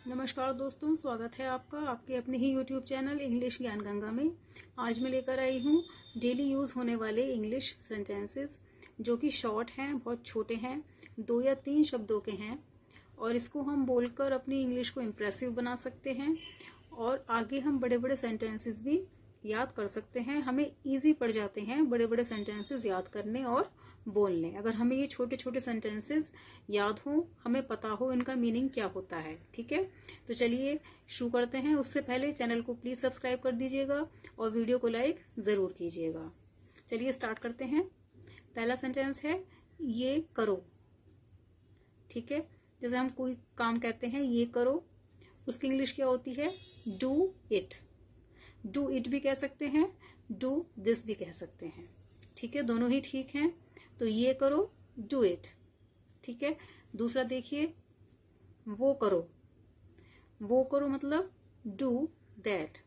नमस्कार दोस्तों, स्वागत है आपका आपके अपने ही YouTube चैनल इंग्लिश ज्ञान गंगा में। आज मैं लेकर आई हूँ डेली यूज़ होने वाले इंग्लिश सेंटेंसेस जो कि शॉर्ट हैं, बहुत छोटे हैं, 2 या 3 शब्दों के हैं और इसको हम बोलकर अपनी इंग्लिश को इम्प्रेसिव बना सकते हैं और आगे हम बड़े बड़े सेंटेंसेस भी याद कर सकते हैं। हमें ईजी पड़ जाते हैं बड़े बड़े सेंटेंसेस याद करने और बोलने। अगर हमें ये छोटे छोटे सेंटेंसेस याद हो, हमें पता हो इनका मीनिंग क्या होता है। ठीक है, तो चलिए शुरू करते हैं। उससे पहले चैनल को प्लीज सब्सक्राइब कर दीजिएगा और वीडियो को लाइक जरूर कीजिएगा। चलिए स्टार्ट करते हैं। पहला सेंटेंस है ये करो। ठीक है, जैसे हम कोई काम कहते हैं ये करो, उसकी इंग्लिश क्या होती है? Do it. डू इट भी कह सकते हैं, डू दिस भी कह सकते हैं। ठीक है, दोनों ही ठीक हैं। तो ये करो, डू इट। ठीक है, दूसरा देखिए, वो करो। वो करो मतलब डू दैट।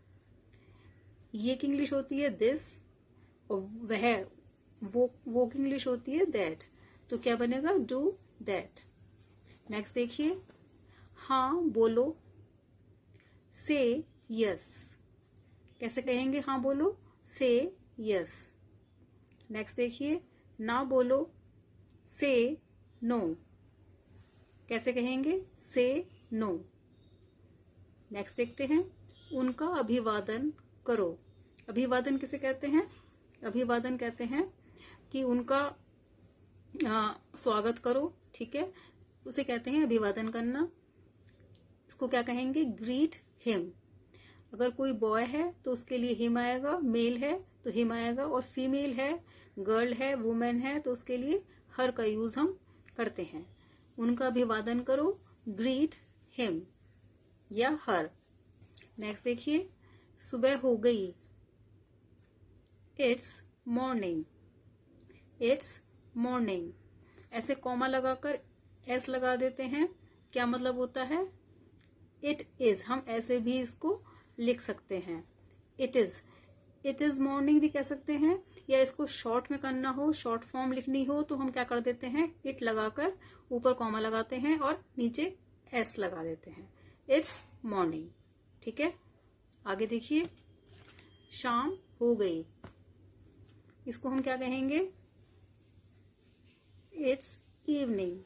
ये की इंग्लिश होती है दिस और वो की इंग्लिश होती है दैट। तो क्या बनेगा? Do that. नेक्स्ट देखिए, हाँ बोलो, से यस। कैसे कहेंगे हाँ बोलो? से यस। नेक्स्ट देखिए, ना बोलो, से नो। कैसे कहेंगे? से नो। नेक्स्ट देखते हैं, उनका अभिवादन करो। अभिवादन किसे कहते हैं? अभिवादन कहते हैं कि उनका स्वागत करो। ठीक है, उसे कहते हैं अभिवादन करना। इसको क्या कहेंगे? Greet him. अगर कोई बॉय है तो उसके लिए हिम आएगा, मेल है तो हिम आएगा, और फीमेल है, गर्ल है, वुमेन है तो उसके लिए हर का यूज हम करते हैं। उनका अभिवादन करो, ग्रीट हिम या हर। नेक्स्ट देखिए, सुबह हो गई, इट्स मॉर्निंग। It's morning. ऐसे कॉमा लगाकर एस लगा देते हैं। क्या मतलब होता है? It is. हम ऐसे भी इसको लिख सकते हैं, it is. It is morning भी कह सकते हैं, या इसको शॉर्ट में करना हो, शॉर्ट फॉर्म लिखनी हो तो हम क्या कर देते हैं? इट लगाकर ऊपर कॉमा लगाते हैं और नीचे एस लगा देते हैं। It's morning. ठीक है, आगे देखिए, शाम हो गई। इसको हम क्या कहेंगे? It's evening.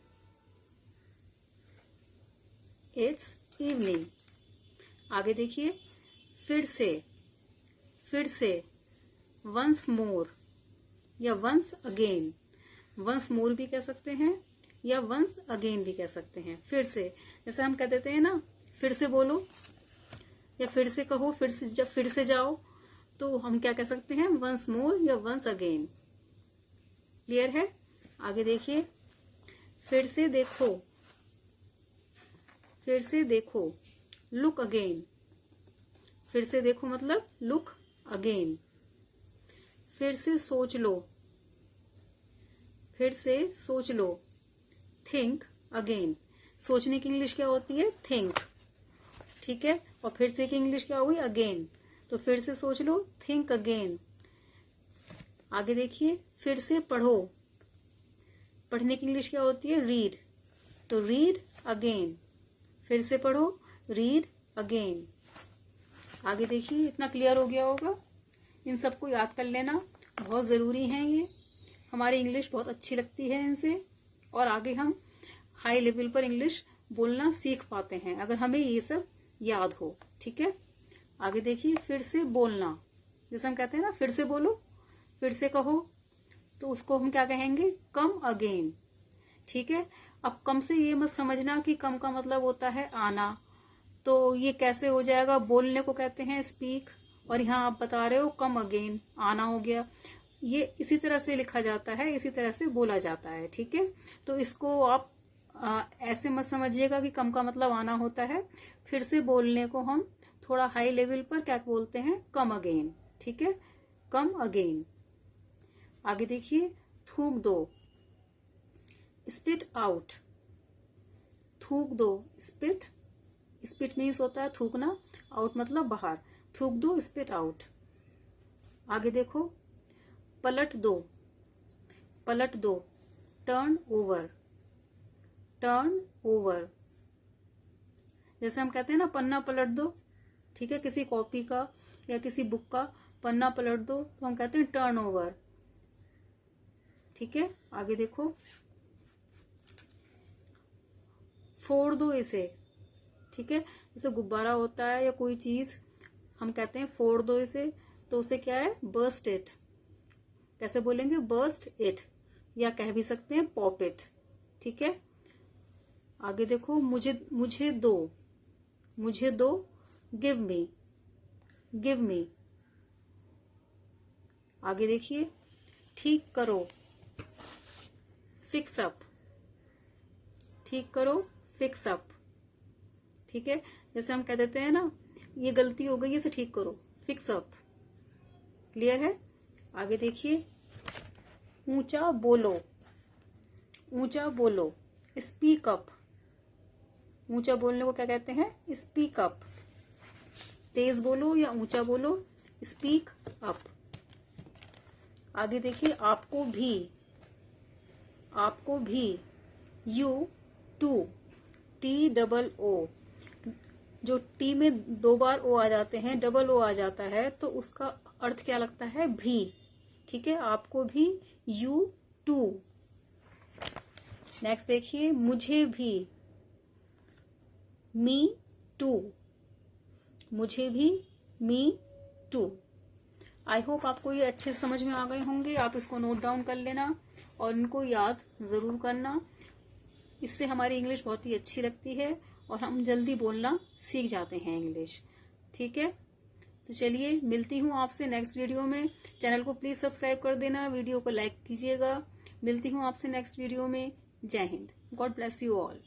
It's evening. आगे देखिए, फिर से। फिर से, वंस मोर या वंस अगेन। वंस मोर भी कह सकते हैं या वंस अगेन भी कह सकते हैं। फिर से, जैसे हम कह देते हैं ना, फिर से बोलो या फिर से कहो, फिर से जब फिर से जाओ तो हम क्या कह सकते हैं? वंस मोर या वंस अगेन। क्लियर है? आगे देखिए, फिर से देखो। फिर से देखो, लुक अगेन। फिर से देखो मतलब लुक अगेन। फिर से सोच लो। फिर से सोच लो, थिंक अगेन। सोचने की इंग्लिश क्या होती है? थिंक। ठीक है, और फिर से की इंग्लिश क्या हुई? अगेन। तो फिर से सोच लो, थिंक अगेन। आगे देखिए, फिर से पढ़ो। पढ़ने की इंग्लिश क्या होती है? रीड। तो रीड अगेन। फिर से पढ़ो, रीड अगेन। आगे देखिए, इतना क्लियर हो गया होगा। इन सबको याद कर लेना बहुत ज़रूरी है। ये हमारी इंग्लिश बहुत अच्छी लगती है इनसे, और आगे हम हाई लेवल पर इंग्लिश बोलना सीख पाते हैं अगर हमें ये सब याद हो। ठीक है, आगे देखिए, फिर से बोलना। जैसे हम कहते हैं ना, फिर से बोलो, फिर से कहो, तो उसको हम क्या कहेंगे? Come again. ठीक है, अब कम से ये मत समझना कि कम का मतलब होता है आना। तो ये कैसे हो जाएगा? बोलने को कहते हैं स्पीक, और यहाँ आप बता रहे हो कम अगेन, आना हो गया। ये इसी तरह से लिखा जाता है, इसी तरह से बोला जाता है। ठीक है, तो इसको आप ऐसे मत समझिएगा कि कम का मतलब आना होता है। फिर से बोलने को हम थोड़ा हाई लेवल पर क्या बोलते हैं? Come again. ठीक है, कम अगेन। आगे देखिए, थूक दो, स्पिट आउट। थूक दो, स्पिट। स्पिट मीन्स होता है थूकना, आउट मतलब बाहर। थूक दो, स्पिट आउट। आगे देखो, पलट दो। पलट दो, टर्न ओवर। Turn over. जैसे हम कहते हैं ना पन्ना पलट दो, ठीक है, किसी कॉपी का या किसी बुक का पन्ना पलट दो, तो हम कहते हैं टर्न ओवर। ठीक है, आगे देखो, फोड़ दो इसे। ठीक है, जैसे गुब्बारा होता है या कोई चीज, हम कहते हैं फोड़ दो इसे, तो उसे क्या है, बर्स्ट इट। कैसे बोलेंगे, बर्स्ट इट, या कह भी सकते हैं पॉप इट। ठीक है, आगे देखो, मुझे दो, मुझे दो, गिव मी, गिव मी। आगे देखिए, ठीक करो, फिक्स अप, ठीक करो, फिक्स अप। ठीक है, जैसे हम कह देते हैं ना, ये गलती हो गई, इसे ठीक करो, फिक्स अप। क्लियर है? आगे देखिए, ऊंचा बोलो, ऊंचा बोलो, स्पीक अप। ऊंचा बोलने को क्या कहते हैं, स्पीक अप। तेज बोलो या ऊंचा बोलो, स्पीक अप। आगे देखिए, आपको भी, आपको भी, you too, T double O. जो टी में 2 बार ओ आ जाते हैं, डबल ओ आ जाता है, तो उसका अर्थ क्या लगता है, भी। ठीक है, आपको भी, यू टू। नेक्स्ट देखिए, मुझे भी, मी टू, मुझे भी, मी टू। आई होप आपको ये अच्छे से समझ में आ गए होंगे। आप इसको नोट डाउन कर लेना और इनको याद जरूर करना। इससे हमारी इंग्लिश बहुत ही अच्छी लगती है और हम जल्दी बोलना सीख जाते हैं इंग्लिश। ठीक है, तो चलिए, मिलती हूँ आपसे नेक्स्ट वीडियो में। चैनल को प्लीज सब्सक्राइब कर देना, वीडियो को लाइक कीजिएगा। मिलती हूँ आपसे नेक्स्ट वीडियो में। जय Hind, God bless you all.